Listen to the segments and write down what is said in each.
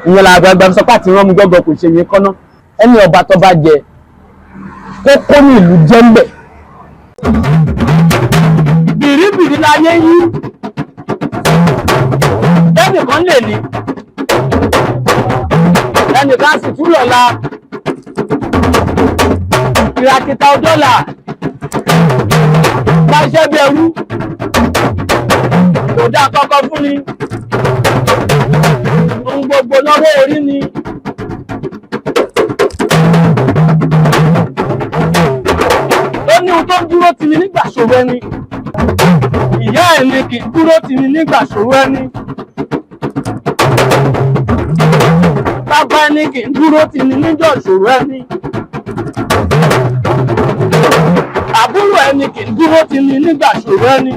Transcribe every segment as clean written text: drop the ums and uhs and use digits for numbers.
ìyẹn la àgbàgbà sọ pé àti rán mi gọ́gọ́ kò ṣe yẹn kọ́ná ẹni ọba tó bá jẹ kókó ní ìlú jẹ́ ń bẹ̀. bìrìbìrì láyé yí ẹnìkan lè ní ẹnìkan sì tún lọ́la ìràkìtà ọjọ́là bá iṣẹ́ bí ẹrú kò dá kọ́kọ́ fún ni ohun gbogbo lọ́wọ́ orí ni ó ní ohun tó dúró tì ní nígbà ṣòro ẹni ìyá ẹ̀ ni kì í dúró tì ní nígbà ṣòro ẹni bàbá ẹni kì í dúró tì ní níjọ́ ṣòro ẹni àbúrò ẹni kì í dúró tì ní nígbà ṣòro ẹni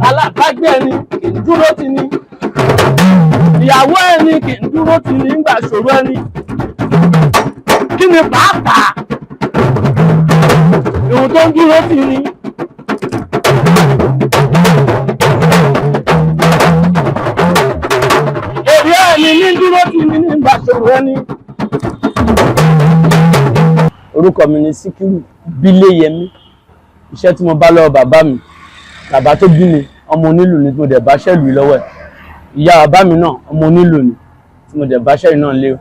alábàágbé ẹni kì í dúró tì ní ìyàwó ẹni kì í dúró tì ní nígbà ṣòro ẹni kí ni pàápàá ohun tó ń dúró tì ní. èrè ẹni ní dúró tì ní nígbà ṣòro ẹni. orúkọ mi ni Síkírù Bíléyẹmí iṣẹ́ tí mo bá lọ́wọ́ bàbá mi bàbá tó bí mi ọmọ onílù ni tí mo dẹ̀ bá ṣẹ́lù lọ́wọ́ ẹ̀ ìyá bàbá mi náà ọmọ onílù ni tí mo dẹ̀ bá ṣẹ́lù náà lé o.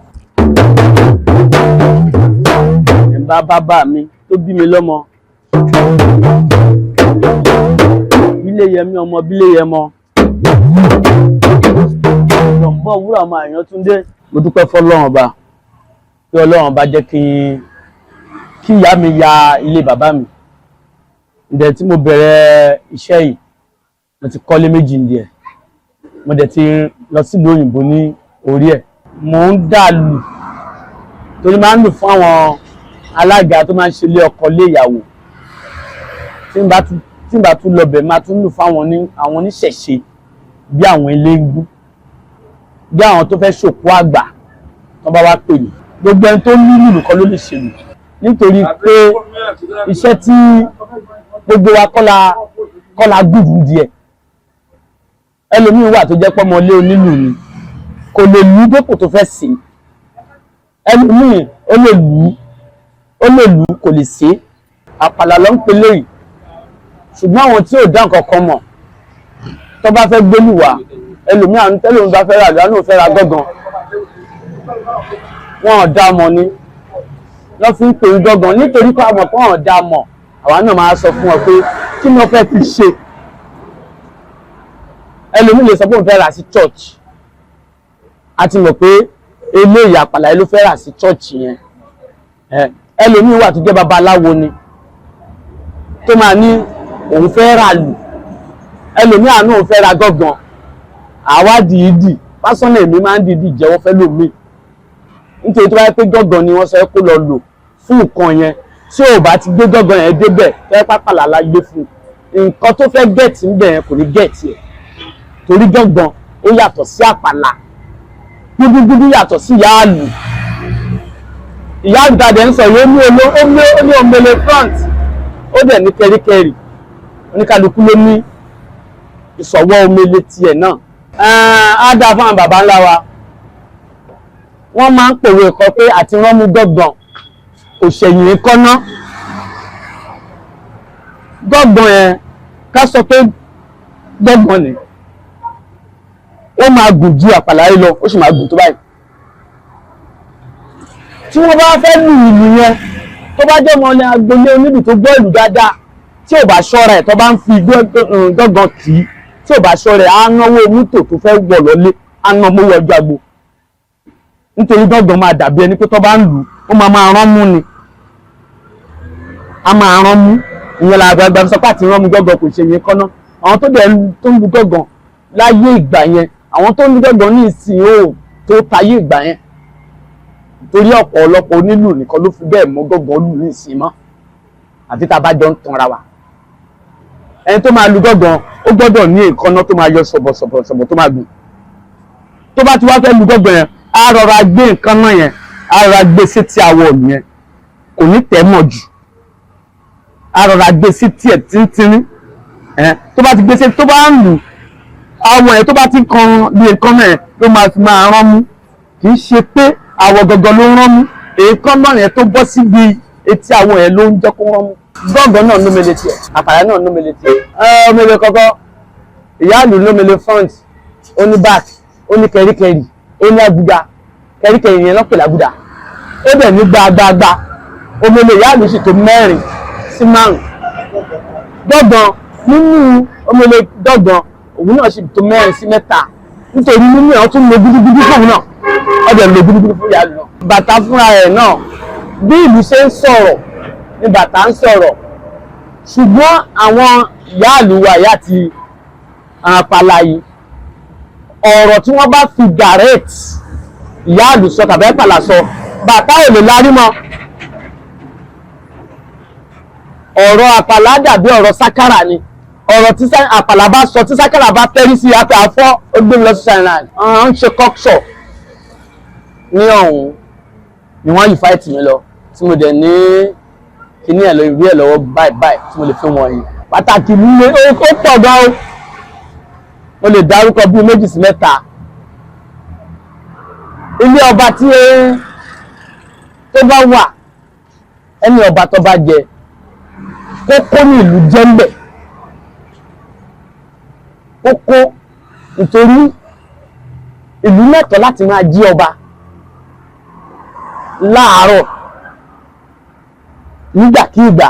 ẹ̀bá bàbá mi tó bí mi lọ́mọ Bíléyẹmí ọmọ Bíléyẹmọ ìjọ̀mbọ̀ wúrà ọmọ Àyàntúndé. mo dúpẹ́ fọ́lọ́run ọba pé Ọlọ́run ọba jẹ́ kí ìyá mi ya ilé bàbá mi ǹdẹ̀ tí mo bẹ̀rẹ̀ iṣẹ́ yìí mo ti kọ́lé méjì ń díẹ̀ mo dẹ̀ ti lọ sílùú òyìnbó ní orí ẹ̀ mo ń dà lù torí máa ń lù fún àwọn alága tó máa ń ṣe ilé ọkọ lé ìyàwó tí n bá tún lọ bẹ̀ máa tún lù fún àwọn oníṣẹ̀ṣe bí àwọn eléégún bí àwọn tó fẹ́ ṣòkú àgbà tó bá wá pè mí gbogbo ẹni tó ní lùlù kọ́ ló lè ṣèlú nítorí pé iṣẹ́ tí gbogbo wa kọ́la gbùdù díẹ̀ ẹlòmíín wà tó jẹ́ pọ́mọlé onílù ni kò lè lù dépò tó fẹ́ sí ẹlòmíín ó lè lù kò lè sí àpàlà ló ń pe léyìí ṣùgbọ́n àwọn tí ò dá nǹkan kan mọ̀ tó bá fẹ́ gbélù wá ẹlòmíín àwọn tẹ́lòmíín bá fẹ́ rà lánàá ò fẹ́ ra gángan wọn ò dá mọ̀ ni lọ́ fi ń pè é gángan nítorí pé àwọn kan ò dá mọ̀ àwa náà máa sọ fún ọ pé kí ni wọ́n fẹ́ fi ṣe ẹlòmíì lè sọ pé òun fẹ́ rà sí church a ti mọ̀ pé eléyìí àpàlà ló fẹ́ rà sí church yẹn ẹlòmíì wà tó jẹ́ babaláwo ni tó máa ní òun fẹ́ rà lù ẹlòmíì àánú òun fẹ́ ra gángan àwa dìídì pásánà èmi máa ń dìídì jẹ́wọ́ fẹ́ lòmíì nítorí tó bá yẹ pé gángan ni wọ́n sọ kó lọ lò fún nǹkan yẹn tí ò bá ti gbé gángan yẹn débẹ̀ fẹ́ pápálà la gbé fún nǹkan tó fẹ́ gẹ̀ẹ́tì ń bẹ̀ yẹn kò ní gẹ̀ẹ́tì ẹ̀ torí gángan ó yàtọ̀ sí àpàlà gbúgbúgbú yàtọ̀ sí ìyáàlù ìyáàlù tàdé ń sọ yìí ó ní omele front ó dẹ̀ ní kẹ́ríkẹ́rì oníkálukú ló ní ìsọ̀wọ́ omele tiẹ̀ náà á dáa fún àwọn bàbá ńlá wa wọ́n máa ń pòwe ẹ̀kọ́ pé àti wọ́n mú gángan kò ṣẹ̀yìn kọ́ná gángan yẹn ká sọ pé gángan ni ó máa gùn ju àpàlà yìí lọ ó sì máa gùn tó báyìí tí wọ́n bá fẹ́ lù ìlù yẹn tó bá jẹ́ ọmọ ní agboolé onílù tó gbọ́ ìlù dáadáa tí ò bá ṣọ́ra ẹ̀ tó bá ń fi gángan kì í tí ò bá ṣọ́ra ẹ̀ á náwó mọ́tò tó fẹ́ wọ̀ lọ́lé á ná mọ́wọ́ ọjọ́ agbo nítorí gángan máa dàbí ẹni pé tó bá ń lù ó máa rán mú ni a máa rán mú ìyẹn làgbàgbà sọ pé àti rán mú gángan kò ṣe yẹn kọ́ná àwọn tó dẹ̀ tó ń lu gángan láyé ìgbà yẹn àwọn tó ń lu gángan ní ìsìn ó tó tayé ìgbà yẹn torí ọ̀pọ̀lọpọ̀ onílù nìkan ló fi bẹ́ẹ̀ mọ́ gángan lù ní ìsìn mọ́ àfi tá a bá jọ ń tanra wa ẹni tó máa lu gángan ó gbọ́dọ̀ ní èékánná tó máa yọ sọ̀bọ̀sọ̀bọ̀ tó máa gùn tó bá ti wá fẹ́ lu gángan yẹn á rọra gbé nǹkan náà yẹn á rọra gbé sétí awọ yẹn kò ní tẹ̀ mọ́ jù á rọra gbé sétí ẹ̀ tíntínní tó bá ti gbé sétí tó bá ń lù àwọn ẹ̀ tó bá ti kan bí nǹkan náà ló máa fi máa rán mú, kì í ṣe pé àwọ̀ gangan ló ń rán mú, èèkàn náà yẹn tó bọ́ síbi etí àwọn ẹ̀ ló ń jẹ́ kó rán mú. Gángan náà ló mele tiẹ̀, àpàlà náà ló mele tiẹ̀. Omele kọ́kọ́, ìyá ìlú ló mele front, ó ní back, ó ní kẹríkẹrí, ó ní àgùdà, kẹríkẹrí yẹn lọ́pẹ̀ làgùdà, ó dẹ̀ ní gbàgbàgbà. Omele ìyá ìlú sì tó 4 sí 5. Gángan nínú omele gángan òun náà sì tó 4 sí 3 nítorí nínú ẹ̀ wọ́n tún lo gúdúgúdú fún òun náà, ó dẹ̀ lo gúdúgúdú fún ìyá ìlú náà. Bàtà fúnra ẹ̀ náà bí ìlú ṣe ń sọ̀rọ̀ ni bàtà ń sọ̀rọ̀, ṣùgbọ́n àwọn ìyá ìlú wa ìyá àti àpàlà yìí ọ̀rọ̀ tí wọ́n bá fi direct ìyá ìlú sọ tàbí àpàlà sọ bàtà ò lè larí mọ́. Ọ̀rọ̀ àpàlà dàbí ọ̀rọ̀ sákàrà ni, ọ̀rọ̀ tí àpàlà bá sọ tí sákàrà bá tẹ́rí sí apẹ́ àfọ́ ó gbé mi lọ sí ṣáínà ń ṣe kọ́kṣọ̀ ní ọ̀hún ni wọ́n yìí fáìtì mi lọ tí mo dẹ̀ ní kíní ẹ̀ lórí ẹ̀ lọ́wọ́ báyìí tí mo lè fi wọ̀nyí. Pàtàkì líle ó pọ̀ gan o, mo lè dárúkọ bí 2 sí 3. Ilé ọba tí tó bá wà ẹni ọba tó bá jẹ kókó ní ìlú jẹ́ ń bẹ̀, kókó nítorí ìlú lẹ́tọ̀ọ́ láti máa jí ọba láàárọ̀ nígbàkígbà.